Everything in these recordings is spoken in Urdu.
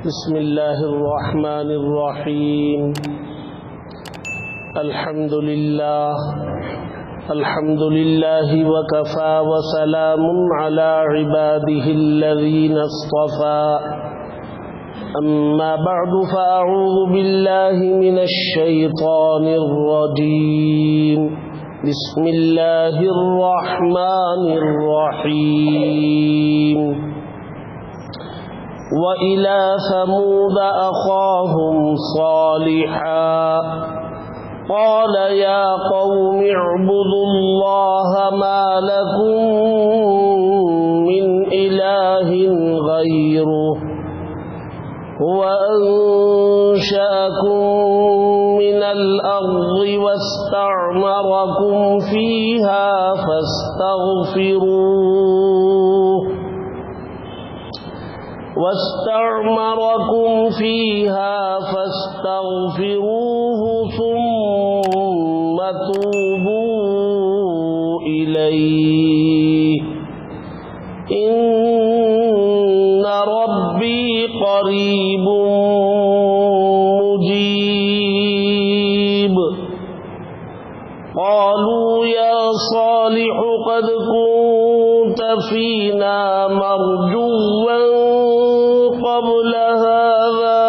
بسم اللہ الرحمن الرحیم الحمد للہ وکفى وسلام علی عباده الذین اصطفى اما بعد فاعوذ باللہ من الشیطان الرجیم بسم اللہ الرحمن الرحیم وَإِلَى ثَمُودَ أَخَاهُمْ صَالِحًا قَالَ يَا قَوْمِ اعْبُدُوا اللَّهَ مَا لَكُمْ مِنْ إِلَٰهٍ غَيْرُهُ هُوَ أَنشَأَكُم مِّنَ الْأَرْضِ وَاسْتَعْمَرَكُمْ فِيهَا فاستغفروه ثم توبوا إليه إن ربي قريب مجيب قالوا يا صالح قد كنت فينا مرجوا قبل هذا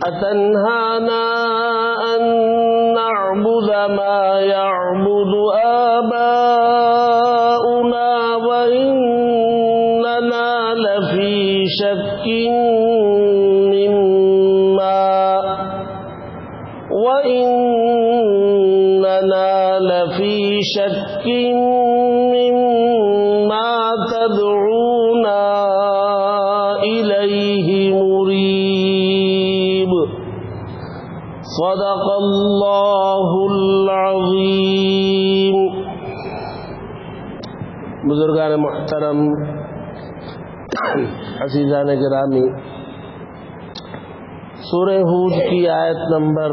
أتنهانا أن نعبد ما يعبد آباؤنا وإننا لفي شك مما تدعونا إليه مريب صدق اللہ العظیم۔ بزرگان محترم، عزیزان گرامی، سورہ ہود کی آیت نمبر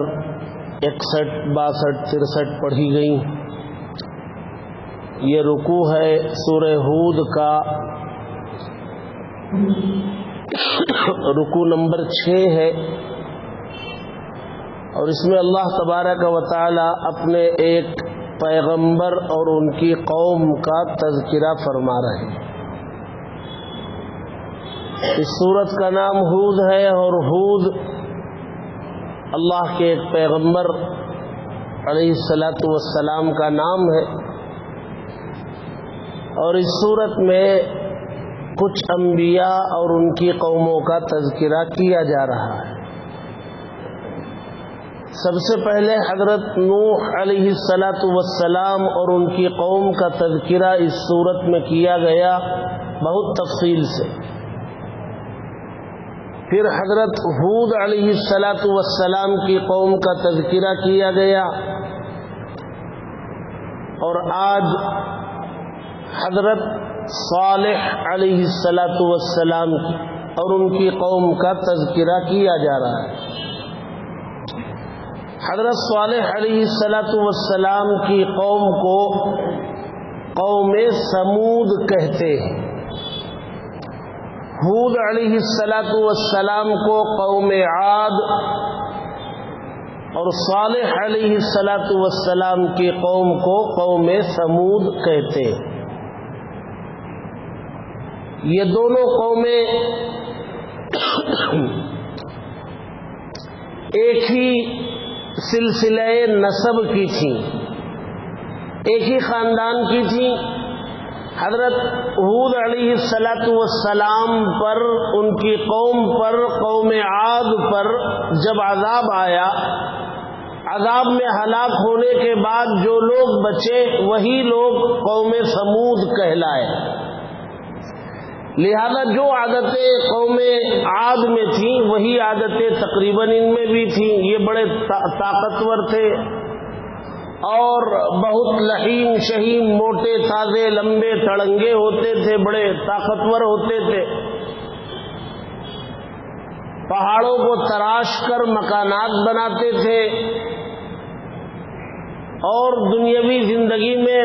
61، 62، 63 پڑھی گئی۔ یہ رکوع ہے سورہ ہود کا، رکوع نمبر 6 ہے، اور اس میں اللہ تبارک و تعالی اپنے ایک پیغمبر اور ان کی قوم کا تذکرہ فرما رہے ہیں۔ اس سورت کا نام ہود ہے، اور ہود اللہ کے ایک پیغمبر علیہ السلام کا نام ہے، اور اس سورت میں کچھ انبیاء اور ان کی قوموں کا تذکرہ کیا جا رہا ہے۔ سب سے پہلے حضرت نوح علیہ السلام اور ان کی قوم کا تذکرہ اس سورت میں کیا گیا بہت تفصیل سے۔ پھر حضرت ہود علیہ السلام کی قوم کا تذکرہ کیا گیا، اور آج حضرت صالح علیہ السلام اور ان کی قوم کا تذکرہ کیا جا رہا ہے۔ حضرت صالح علیہ السلام کی قوم کو قوم سمود کہتے ہیں، ہود علیہ السلام کو قوم عاد، اور صالح علیہ السلام کی قوم کو قوم سمود کہتے ہیں۔ یہ دونوں قومیں ایک ہی سلسلہ نسب کی تھیں، ایک ہی خاندان کی تھیں۔ حضرت ہود علیہ السلام پر، ان کی قوم پر، قوم عاد پر جب عذاب آیا، عذاب میں ہلاک ہونے کے بعد جو لوگ بچے وہی لوگ قوم سمود کہلائے۔ لہذا جو عادتیں قوم عاد میں تھیں وہی عادتیں تقریباً ان میں بھی تھیں۔ یہ بڑے طاقتور تھے اور بہت لحیم شہیم، موٹے تازے لمبے تڑنگے ہوتے تھے، بڑے طاقتور ہوتے تھے۔ پہاڑوں کو تراش کر مکانات بناتے تھے، اور دنیاوی زندگی میں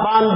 5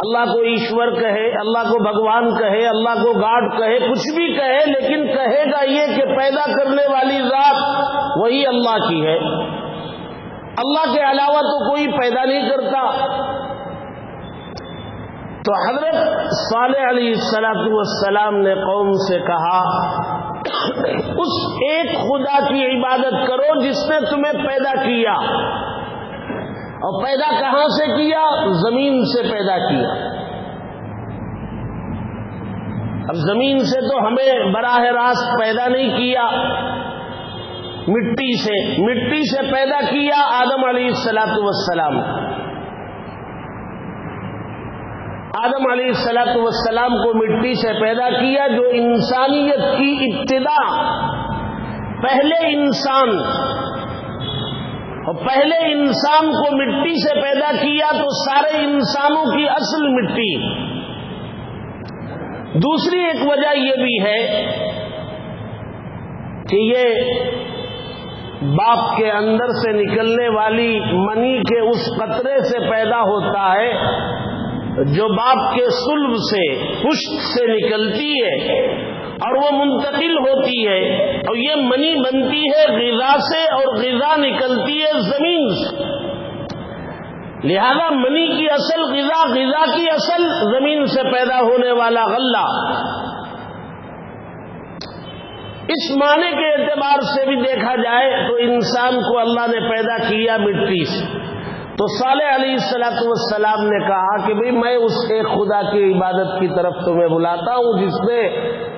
اللہ کو ایشور کہے، اللہ کو بھگوان کہے، اللہ کو گاڈ کہے، کچھ بھی کہے، لیکن کہے گا یہ کہ پیدا کرنے والی ذات وہی اللہ کی ہے، اللہ کے علاوہ تو کوئی پیدا نہیں کرتا۔ تو حضرت صالح علیہ السلام نے قوم سے کہا اس ایک خدا کی عبادت کرو جس نے تمہیں پیدا کیا، اور پیدا کہاں سے کیا؟ زمین سے پیدا کیا۔ اب زمین سے تو ہمیں براہ راست پیدا نہیں کیا، مٹی سے پیدا کیا آدم علیہ السلام۔ آدم علیہ السلام کو مٹی سے پیدا کیا، جو انسانیت کی ابتدا، پہلے انسان، اور پہلے انسان کو مٹی سے پیدا کیا تو سارے انسانوں کی اصل مٹی۔ دوسری ایک وجہ یہ بھی ہے کہ یہ باپ کے اندر سے نکلنے والی منی کے اس قطرے سے پیدا ہوتا ہے جو باپ کے صلب سے، پشت سے نکلتی ہے اور وہ منتقل ہوتی ہے، اور یہ منی بنتی ہے غذا سے، اور غذا نکلتی ہے زمین سے۔ لہذا منی کی اصل غذا، غذا کی اصل زمین سے پیدا ہونے والا غلہ۔ اس معنی کے اعتبار سے بھی دیکھا جائے تو انسان کو اللہ نے پیدا کیا مٹی سے۔ تو صالح علیہ السلام نے کہا کہ بھئی میں اس ایک خدا کی عبادت کی طرف تمہیں بلاتا ہوں جس نے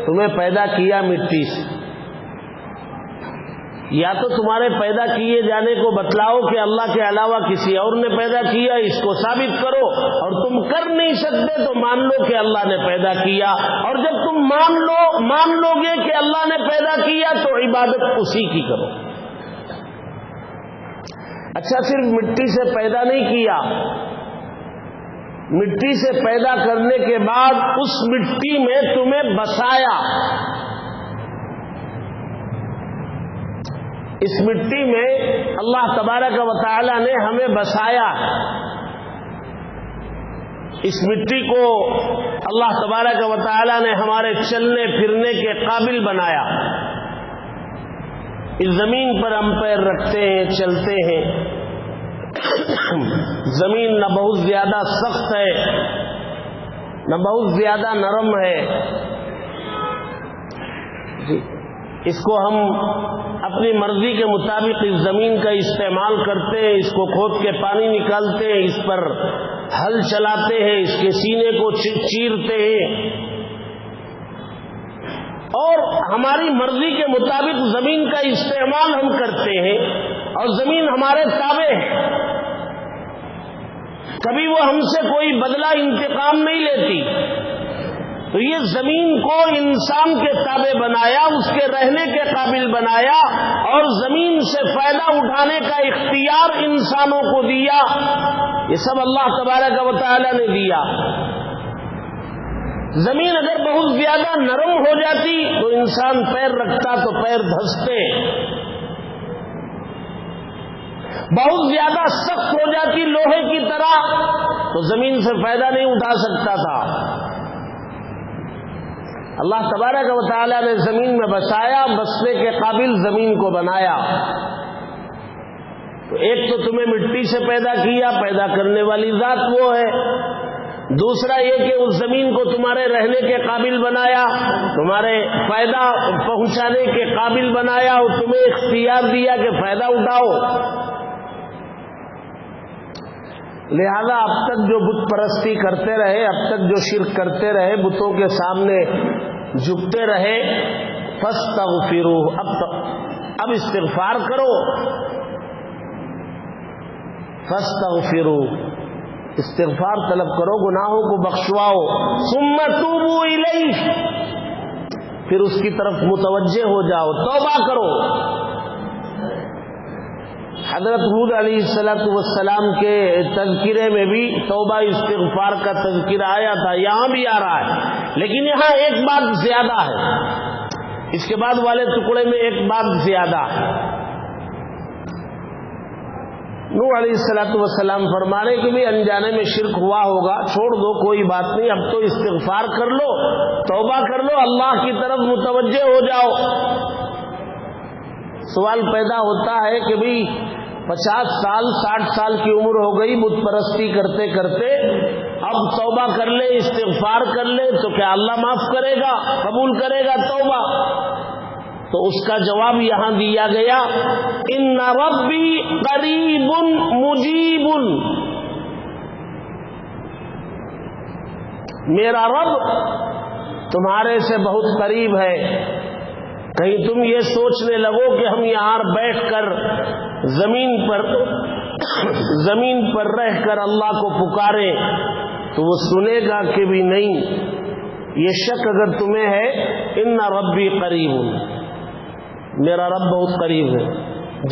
تمہیں پیدا کیا مٹی سے۔ یا تو تمہارے پیدا کیے جانے کو بتلاؤ کہ اللہ کے علاوہ کسی اور نے پیدا کیا، اس کو ثابت کرو، اور تم کر نہیں سکتے تو مان لو کہ اللہ نے پیدا کیا، اور جب تم مان لو گے کہ اللہ نے پیدا کیا تو عبادت اسی کی کرو۔ اچھا، صرف مٹی سے پیدا نہیں کیا، مٹی سے پیدا کرنے کے بعد اس مٹی میں تمہیں بسایا۔ اس مٹی میں اللہ تبارک و تعالی نے ہمیں بسایا۔ اس مٹی کو اللہ تبارک و تعالی نے ہمارے چلنے پھرنے کے قابل بنایا۔ اس زمین پر ہم پیر رکھتے ہیں، چلتے ہیں۔ زمین نہ بہت زیادہ سخت ہے نہ بہت زیادہ نرم ہے، اس کو ہم اپنی مرضی کے مطابق اس زمین کا استعمال کرتے ہیں، اس کو کھود کے پانی نکالتے ہیں، اس پر ہل چلاتے ہیں، اس کے سینے کو چیرتے ہیں، اور ہماری مرضی کے مطابق زمین کا استعمال ہم کرتے ہیں، اور زمین ہمارے تابع ہے۔ کبھی وہ ہم سے کوئی بدلہ انتقام نہیں لیتی۔ تو یہ زمین کو انسان کے تابع بنایا، اس کے رہنے کے قابل بنایا، اور زمین سے فائدہ اٹھانے کا اختیار انسانوں کو دیا۔ یہ سب اللہ تبارک و تعالی نے دیا۔ زمین اگر بہت زیادہ نرم ہو جاتی تو انسان پیر رکھتا تو پیر دھستے، بہت زیادہ سخت ہو جاتی لوہے کی طرح تو زمین سے فائدہ نہیں اٹھا سکتا تھا۔ اللہ تبارک و تعالی نے زمین میں بسایا، بسنے کے قابل زمین کو بنایا۔ تو ایک تو تمہیں مٹی سے پیدا کیا، پیدا کرنے والی ذات وہ ہے۔ دوسرا یہ کہ اس زمین کو تمہارے رہنے کے قابل بنایا، تمہارے فائدہ پہنچانے کے قابل بنایا، اور تمہیں اختیار دیا کہ فائدہ اٹھاؤ۔ لہذا اب تک جو بت پرستی کرتے رہے، اب تک جو شرک کرتے رہے، بتوں کے سامنے جھکتے رہے، فاستغفروہ، اب استغفار کرو، فاستغفروہ، استغفار طلب کرو، گناہوں کو بخشواؤ، ثم توبوا الیہ، پھر اس کی طرف متوجہ ہو جاؤ، توبہ کرو۔ حضرت ہود علیہ السلام کے تذکرے میں بھی توبہ استغفار کا تذکرہ آیا تھا، یہاں بھی آ رہا ہے، لیکن یہاں ایک بات زیادہ ہے، اس کے بعد والے ٹکڑے میں ایک بات زیادہ ہے۔ نوح علیہ الصلوۃ والسلام فرمانے کہ بھی انجانے میں شرک ہوا ہوگا، چھوڑ دو کوئی بات نہیں، اب تو استغفار کر لو، توبہ کر لو، اللہ کی طرف متوجہ ہو جاؤ۔ سوال پیدا ہوتا ہے کہ بھی 50 سال 60 سال کی عمر ہو گئی بت پرستی کرتے کرتے، اب توبہ کر لے، استغفار کر لے تو کیا اللہ معاف کرے گا، قبول کرے گا توبہ؟ تو اس کا جواب یہاں دیا گیا، ان ربی قریب مجیب، میرا رب تمہارے سے بہت قریب ہے۔ کہیں تم یہ سوچنے لگو کہ ہم یہاں بیٹھ کر زمین پر رہ کر اللہ کو پکاریں تو وہ سنے گا کہ بھی نہیں۔ یہ شک اگر تمہیں ہے، ان ربی قریب، میرا رب بہت قریب ہے،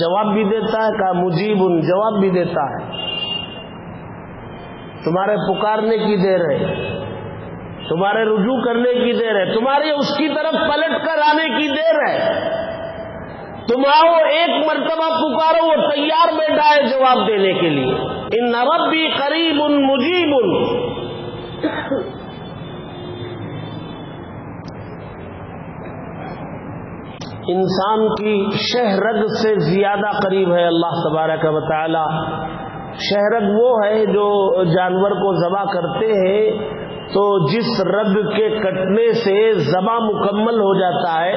جواب بھی دیتا ہے، کہا مجیب، جواب بھی دیتا ہے، تمہارے پکارنے کی دیر ہے، تمہارے رجوع کرنے کی دیر ہے، تمہارے اس کی طرف پلٹ کر آنے کی دیر ہے، تم آؤ ایک مرتبہ پکارو، وہ تیار بیٹھا ہے جواب دینے کے لیے۔ ان ربی قریب مجیب، انسان کی شہرگ سے زیادہ قریب ہے اللہ تبارک و تعالی۔ شہرگ وہ ہے جو جانور کو ذبح کرتے ہیں تو جس رگ کے کٹنے سے ذبح مکمل ہو جاتا ہے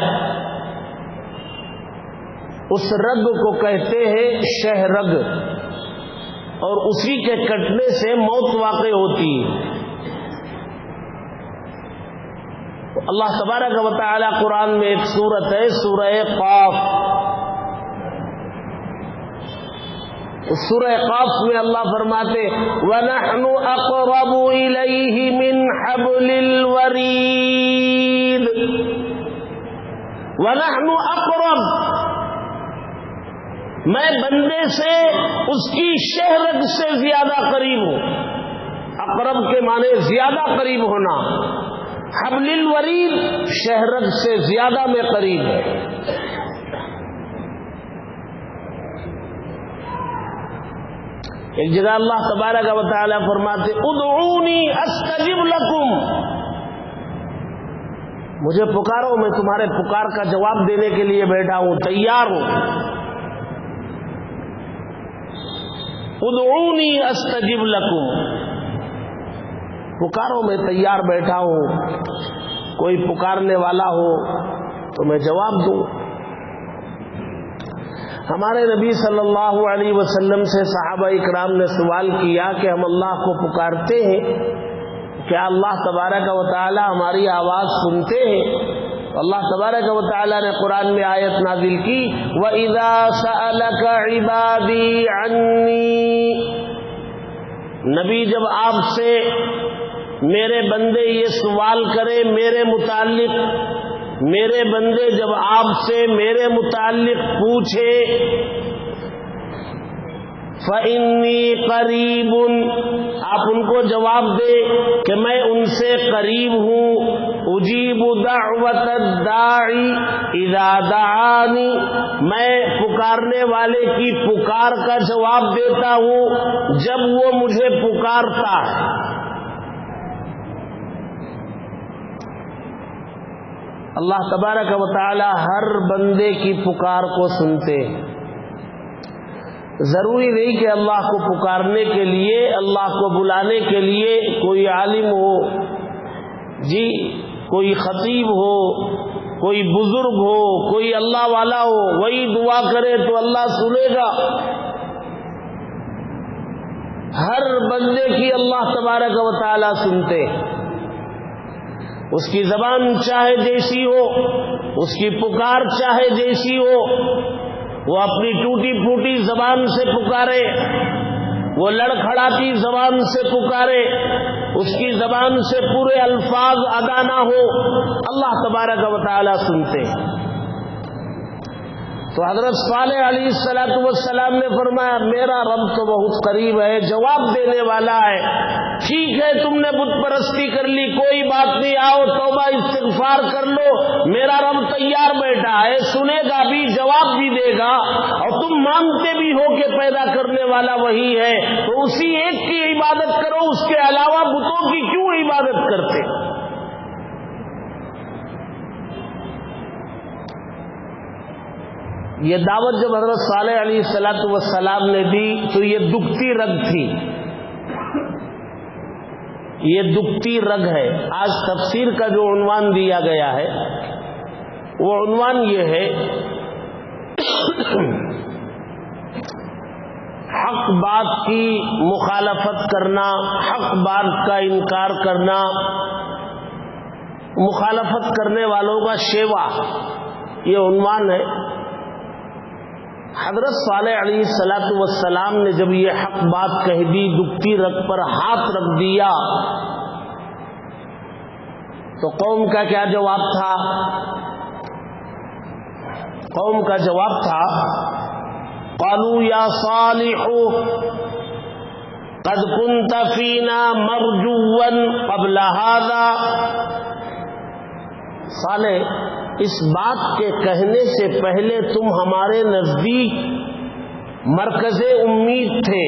اس رگ کو کہتے ہیں شہرگ، اور اسی کے کٹنے سے موت واقع ہوتی ہے۔ اللہ تبارک و تعالی قرآن میں ایک سورت ہے سورہ قاف، سورہ قاف میں اللہ فرماتے وَنَحْنُ أَقْرَبُ إِلَيْهِ مِنْ حَبْلِ الْوَرِيدِ، وَنَحْنُ أَقْرَبُ، میں بندے سے اس کی شہرگ سے زیادہ قریب ہوں۔ اقرب کے معنی زیادہ قریب ہونا، حبل الورید شہرگ سے زیادہ میں قریب ہے۔ ایک جگہ اللہ تبارک و تعالی فرماتے ادعونی استجب لکم، مجھے پکارو، میں تمہارے پکار کا جواب دینے کے لیے بیٹھا ہوں، تیار ہوں۔ ادعونی استجب لکم، پکارو میں تیار بیٹھا ہوں، کوئی پکارنے والا ہو تو میں جواب دوں۔ ہمارے نبی صلی اللہ علیہ وسلم سے صحابہ اکرام نے سوال کیا کہ ہم اللہ کو پکارتے ہیں، کیا اللہ تبارک و تعالی ہماری آواز سنتے ہیں؟ اللہ تبارک و تعالی نے قرآن میں آیت نازل کی وَإِذَا سَأَلَكَ عِبَادِي عَنِّي، نبی جب آپ سے میرے بندے یہ سوال کرے میرے متعلق، میرے بندے جب آپ سے میرے متعلق پوچھے فَإِنِّي قَرِيبٌ، آپ ان کو جواب دے کہ میں ان سے قریب ہوں، اجیب دعوت الداعی اذا دعانی، میں پکارنے والے کی پکار کا جواب دیتا ہوں جب وہ مجھے پکارتا ہے۔ اللہ تبارک و تعالی ہر بندے کی پکار کو سنتے ہیں۔ ضروری نہیں کہ اللہ کو پکارنے کے لیے، اللہ کو بلانے کے لیے کوئی عالم ہو، جی کوئی خطیب ہو، کوئی بزرگ ہو، کوئی اللہ والا ہو، وہی دعا کرے تو اللہ سنے گا۔ ہر بندے کی اللہ تبارک و تعالی سنتے ہیں، اس کی زبان چاہے جیسی ہو، اس کی پکار چاہے جیسی ہو، وہ اپنی ٹوٹی پھوٹی زبان سے پکارے، وہ لڑکھڑاتی زبان سے پکارے، اس کی زبان سے پورے الفاظ ادا نہ ہو، اللہ تبارک و تعالی سنتے ہیں۔ تو حضرت صالح علیہ السلام نے فرمایا میرا رب تو بہت قریب ہے، جواب دینے والا ہے۔ ٹھیک ہے تم نے بت پرستی کر لی، کوئی بات نہیں، آؤ توبہ استغفار کر لو، میرا رب تیار بیٹھا ہے، سنے گا بھی، جواب بھی دے گا، اور تم مانتے بھی ہو کہ پیدا کرنے والا وہی ہے، تو اسی ایک کی عبادت کرو، اس کے علاوہ بتوں کی کیوں عبادت کرتے؟ یہ دعوت جب حضرت صالح علیہ السلام نے دی تو یہ دکھتی رگ تھی، یہ دکھتی رگ ہے۔ آج تفسیر کا جو عنوان دیا گیا ہے وہ عنوان یہ ہے، حق بات کی مخالفت کرنا، حق بات کا انکار کرنا، مخالفت کرنے والوں کا شیوا، یہ عنوان ہے۔ حضرت صالح علیہ السلام نے جب یہ حق بات کہہ دی، دکھتی رگ پر ہاتھ رکھ دیا، تو قوم کا کیا جواب تھا؟ قوم کا جواب تھا، قالوا یا صالح قد كنت فینا مرجوا قبل هذا۔ صالح، اس بات کے کہنے سے پہلے تم ہمارے نزدیک مرکز امید تھے،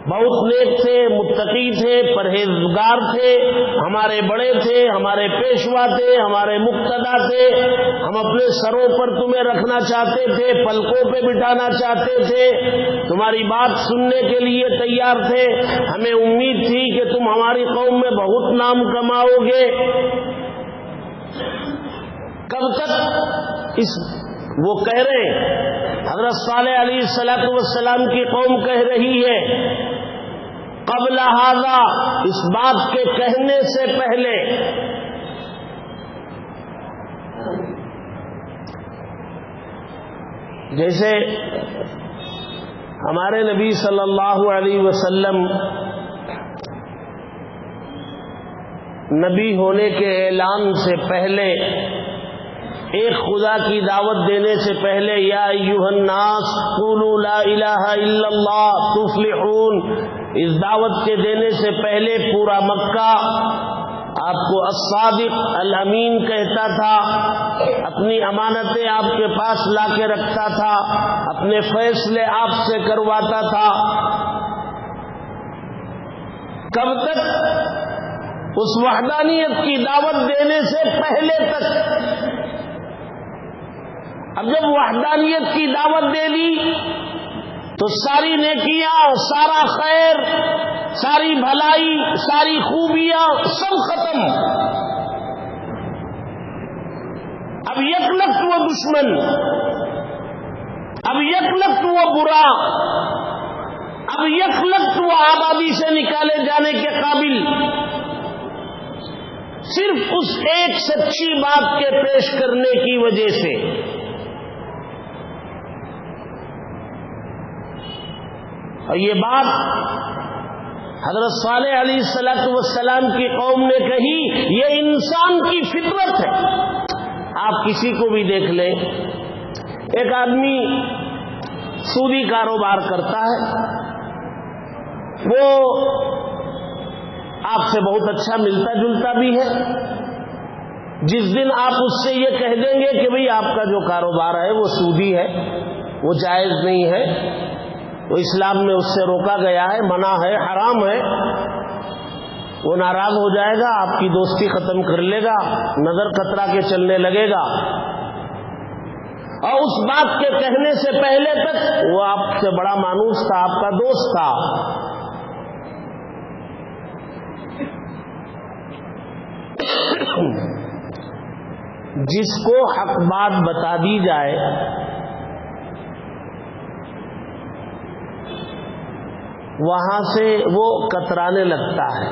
بہت نیک تھے، متقی تھے، پرہیزگار تھے، ہمارے بڑے تھے، ہمارے پیشوا تھے، ہمارے مقتدا تھے، ہم اپنے سروں پر تمہیں رکھنا چاہتے تھے، پلکوں پہ بٹھانا چاہتے تھے، تمہاری بات سننے کے لیے تیار تھے، ہمیں امید تھی کہ تم ہماری قوم میں بہت نام کماؤ گے۔ کب تک وہ کہہ رہے ہیں، حضرت صالح علیہ السلام کی قوم کہہ رہی ہے، قبل ھذا، اس بات کے کہنے سے پہلے۔ جیسے ہمارے نبی صلی اللہ علیہ وسلم نبی ہونے کے اعلان سے پہلے، ایک خدا کی دعوت دینے سے پہلے، یا ایھا الناس قولوا لا الہ الا اللہ تفلحون، اس دعوت کے دینے سے پہلے پورا مکہ آپ کو الصادق الامین کہتا تھا، اپنی امانتیں آپ کے پاس لا کے رکھتا تھا، اپنے فیصلے آپ سے کرواتا تھا۔ کب تک؟ اس وحدانیت کی دعوت دینے سے پہلے تک۔ اب جب وحدانیت کی دعوت دے دی تو ساری نیکیاں، سارا خیر، ساری بھلائی، ساری خوبیاں سب ختم۔ اب یکلخت وہ دشمن، اب یکلخت وہ برا، اب یکلخت وہ آبادی سے نکالے جانے کے قابل، صرف اس ایک سچی بات کے پیش کرنے کی وجہ سے۔ اور یہ بات حضرت صالح علیہ السلام کی قوم نے کہی، یہ انسان کی فطرت ہے۔ آپ کسی کو بھی دیکھ لیں، ایک آدمی سودی کاروبار کرتا ہے، وہ آپ سے بہت اچھا ملتا جلتا بھی ہے، جس دن آپ اس سے یہ کہہ دیں گے کہ بھئی آپ کا جو کاروبار ہے وہ سودی ہے، وہ جائز نہیں ہے، وہ اسلام میں اس سے روکا گیا ہے، منع ہے، حرام ہے، وہ ناراض ہو جائے گا، آپ کی دوستی ختم کر لے گا، نظر کترا کے چلنے لگے گا، اور اس بات کے کہنے سے پہلے تک وہ آپ سے بڑا مانوس تھا، آپ کا دوست تھا۔ جس کو حق بات بتا دی جائے وہاں سے وہ کترانے لگتا ہے۔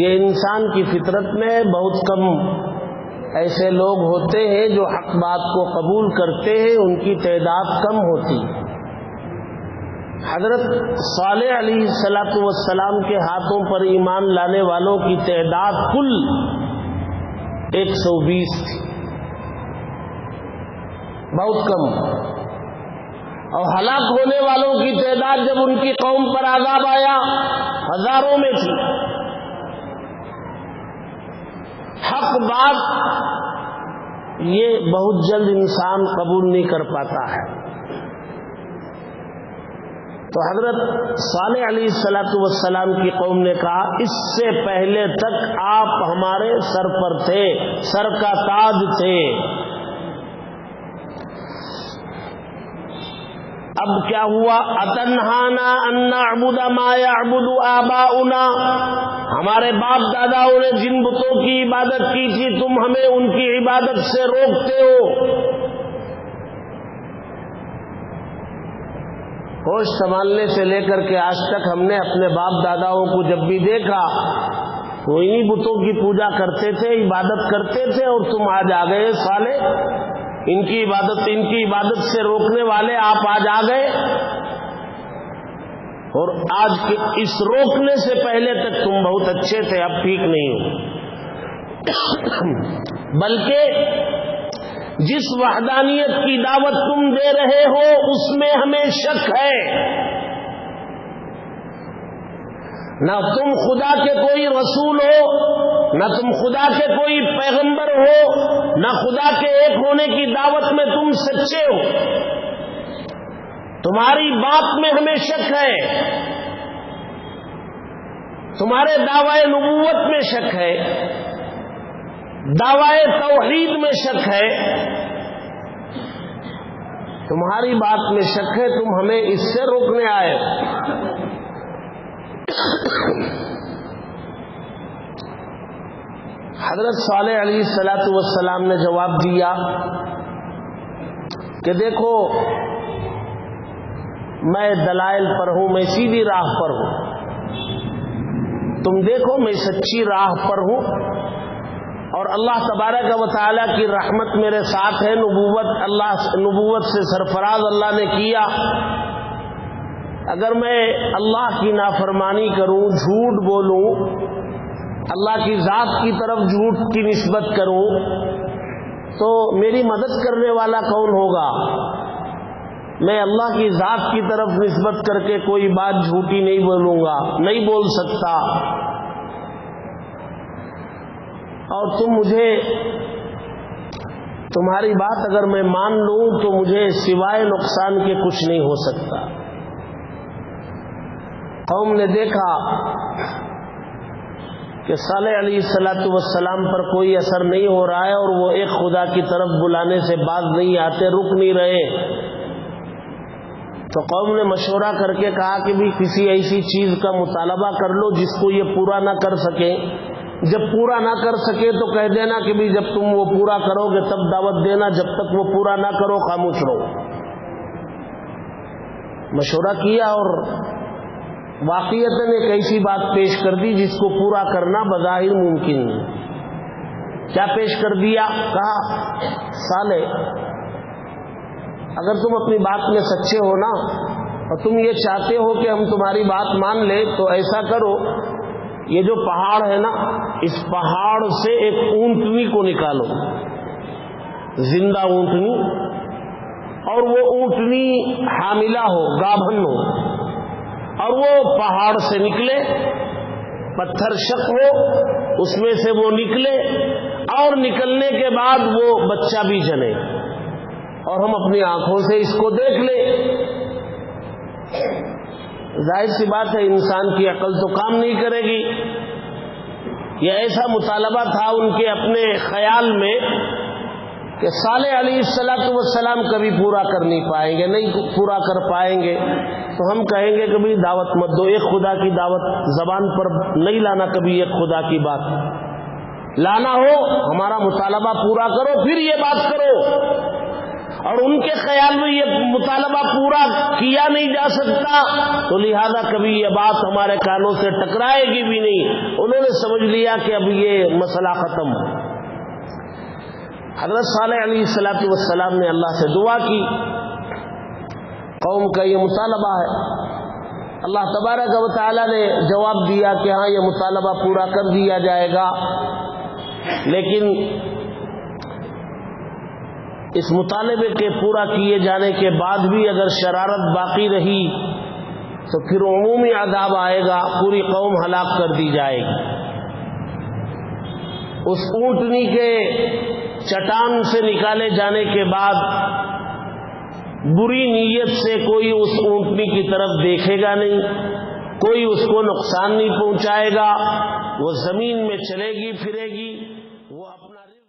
یہ انسان کی فطرت میں بہت کم ایسے لوگ ہوتے ہیں جو حق بات کو قبول کرتے ہیں، ان کی تعداد کم ہوتی۔ حضرت صالح علیہ السلام کے ہاتھوں پر ایمان لانے والوں کی تعداد کل 120 تھی، بہت کم، اور ہلاک ہونے والوں کی تعداد جب ان کی قوم پر عذاب آیا ہزاروں میں تھی۔ حق بات یہ بہت جلد انسان قبول نہیں کر پاتا ہے. تو حضرت صالح علیہ السلام کی قوم نے کہا اس سے پہلے تک آپ ہمارے سر پر تھے، سر کا تاج تھے، اب کیا ہوا؟ اتنہانا ان نعبد ما یعبد آباؤنا، ہمارے باپ داداؤں نے جن بتوں کی عبادت کی تھی تم ہمیں ان کی عبادت سے روکتے ہو. ہوش سنبھالنے سے لے کر کے آج تک ہم نے اپنے باپ داداؤں کو جب بھی دیکھا وہ انہی بتوں کی پوجا کرتے تھے، عبادت کرتے تھے، اور تم آج آ گئے سالے ان کی عبادت سے روکنے والے آپ آج آ گئے. اور آج کے اس روکنے سے پہلے تک تم بہت اچھے تھے، اب ٹھیک نہیں ہو. بلکہ جس وحدانیت کی دعوت تم دے رہے ہو اس میں ہمیں شک ہے. نہ تم خدا کے کوئی رسول ہو، نہ تم خدا کے کوئی پیغمبر ہو، نہ خدا کے ایک ہونے کی دعوت میں تم سچے ہو. تمہاری بات میں ہمیں شک ہے، تمہارے دعوی نبوت میں شک ہے، دعوی توحید میں شک ہے، تمہاری بات میں شک ہے، تم ہمیں اس سے روکنے آئے. حضرت صالح علیہ السلام نے جواب دیا کہ دیکھو میں دلائل پر ہوں، میں سیدھی راہ پر ہوں، تم دیکھو میں سچی راہ پر ہوں، اور اللہ تبارک و تعالیٰ کی رحمت میرے ساتھ ہے. نبوت سے سرفراز اللہ نے کیا. اگر میں اللہ کی نافرمانی کروں، جھوٹ بولوں، اللہ کی ذات کی طرف جھوٹ کی نسبت کروں تو میری مدد کرنے والا کون ہوگا؟ میں اللہ کی ذات کی طرف نسبت کر کے کوئی بات جھوٹی نہیں بولوں گا، نہیں بول سکتا. اور تم مجھے، تمہاری بات اگر میں مان لوں تو مجھے سوائے نقصان کے کچھ نہیں ہو سکتا. قوم نے دیکھا کہ صالح علیہ السلام پر کوئی اثر نہیں ہو رہا ہے اور وہ ایک خدا کی طرف بلانے سے باز نہیں آتے، رک نہیں رہے. تو قوم نے مشورہ کر کے کہا کہ بھی کسی ایسی چیز کا مطالبہ کر لو جس کو یہ پورا نہ کر سکے. جب پورا نہ کر سکے تو کہہ دینا کہ بھی جب تم وہ پورا کرو گے تب دعوت دینا، جب تک وہ پورا نہ کرو خاموش رہو. مشورہ کیا اور واقعتاً ایک ایسی بات پیش کر دی جس کو پورا کرنا بظاہر ممکن نہیں. کیا پیش کر دیا؟ کہا صالح اگر تم اپنی بات میں سچے ہو نا اور تم یہ چاہتے ہو کہ ہم تمہاری بات مان لیں تو ایسا کرو، یہ جو پہاڑ ہے نا اس پہاڑ سے ایک اونٹنی کو نکالو، زندہ اونٹنی، اور وہ اونٹنی حاملہ ہو، گابھن ہو، اور وہ پہاڑ سے نکلے، پتھر شق ہو اس میں سے وہ نکلے، اور نکلنے کے بعد وہ بچہ بھی جنے اور ہم اپنی آنکھوں سے اس کو دیکھ لیں. ظاہر سی بات ہے انسان کی عقل تو کام نہیں کرے گی. یہ ایسا مطالبہ تھا ان کے اپنے خیال میں کہ صالح علیہ السلام کبھی پورا کر نہیں پائیں گے، نہیں پورا کر پائیں گے تو ہم کہیں گے کبھی دعوت مت دو. ایک خدا کی دعوت زبان پر نہیں لانا، کبھی ایک خدا کی بات لانا ہو ہمارا مطالبہ پورا کرو پھر یہ بات کرو. اور ان کے خیال میں یہ مطالبہ پورا کیا نہیں جا سکتا تو لہذا کبھی یہ بات ہمارے کانوں سے ٹکرائے گی بھی نہیں. انہوں نے سمجھ لیا کہ اب یہ مسئلہ ختم. حضرت صالح علیہ السلام نے اللہ سے دعا کی، قوم کا یہ مطالبہ ہے. اللہ تبارک و تعالی نے جواب دیا کہ ہاں یہ مطالبہ پورا کر دیا جائے گا، لیکن اس مطالبے کے پورا کیے جانے کے بعد بھی اگر شرارت باقی رہی تو پھر عمومی عذاب آئے گا، پوری قوم ہلاک کر دی جائے گی. اس اونٹنی کے چٹان سے نکالے جانے کے بعد بری نیت سے کوئی اس اونٹنی کی طرف دیکھے گا نہیں، کوئی اس کو نقصان نہیں پہنچائے گا، وہ زمین میں چلے گی پھرے گی،